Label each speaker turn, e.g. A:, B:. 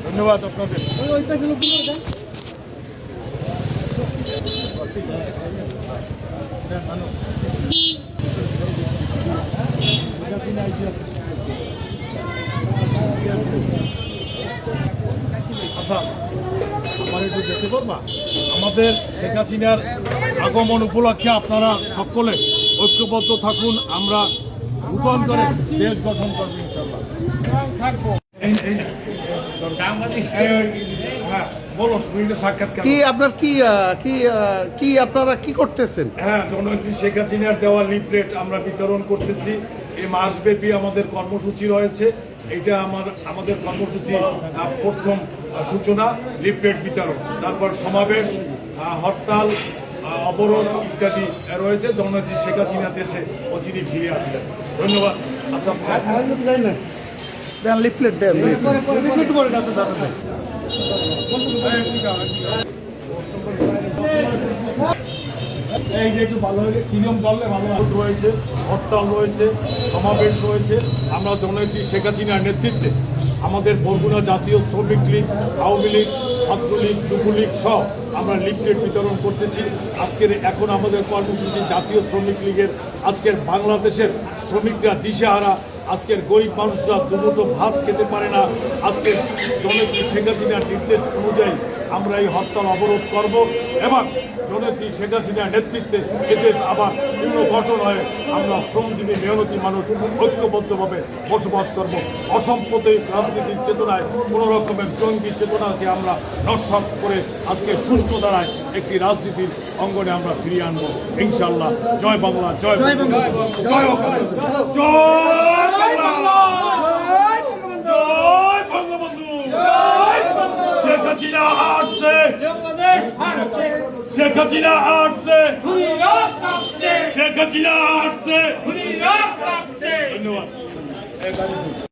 A: ধন্যবাদ আপনাদের। আচ্ছা, আমার একটু দেখতে পারবা, আমাদের শেখ হাসিনার আগমন উপলক্ষে আপনারা সকলে ঐক্যবদ্ধ থাকুন। আমরা নূতন করে দেশ গঠন করবো ইনশাল্লাহ। হ্যাঁ, বলো সাক্ষাৎকার
B: কি আপনার কি আপনারা কি করতেছেন?
A: হ্যাঁ, জননেত্রী শেখ হাসিনার দেওয়া লিফলেট আমরা বিতরণ করতেছি। এই মাসব্যাপী আমাদের কর্মসূচি রয়েছে। এটা আমাদের কর্মসূচি প্রথম সূচনা লিফলেট বিতরণ, তারপর সমাবেশ, হরতাল, অবরোধ ইত্যাদি রয়েছে। জননেত্রী শেখ হাসিনা দেশে অচিরেই ফিরে আসছেন। ধন্যবাদ। আচ্ছা,
B: লিফলেট দেন।
A: এই যে একটু ভালো হয়েছে, নিয়ম করলে ভালো রয়েছে, হরতাল রয়েছে, সমাবেশ রয়েছে। আমরা জননেত্রী শেখ হাসিনার নেতৃত্বে আমাদের বরগুনা জাতীয় শ্রমিক লীগ, আওয়ামী লীগ, ছাত্রলীগ, যুবলীগ সহ আমরা লিফলেট বিতরণ করতেছি। এখন আমাদের কর্মসূচি জাতীয় শ্রমিক লীগের। আজকের বাংলাদেশের শ্রমিকরা দিশেহারা, আজকের গরিব মানুষরা দুমুঠো ভাত খেতে পারে না। আজকের জননেত্রী শেখ হাসিনার নির্দেশ অনুযায়ী আমরা এই হরতাল অবরোধ করব এবং জননেত্রী শেখ হাসিনার নেতৃত্বে এদেশ আবার পুনর্গঠন হয়ে আমরা শ্রমজীবী মেহনতি মানুষ ঐক্যবদ্ধভাবে বসবাস করব। অসাম্প্রদায়িক রাজনীতির চেতনায় কোনো রকমের জঙ্গি চেতনাকে আমরা নস্যাৎ করে আজকে সুষ্ঠু ধারায় একটি রাজনীতির অঙ্গনে আমরা ফিরিয়ে আনবো ইনশাল্লাহ। জয় বাংলা, জয় বাংলা, জয় বঙ্গবন্ধু। শেখ হাসিনা আসছে, শেখ হাসিনা আসছে, শেখ হাসিনা আসছে। ধন্যবাদ।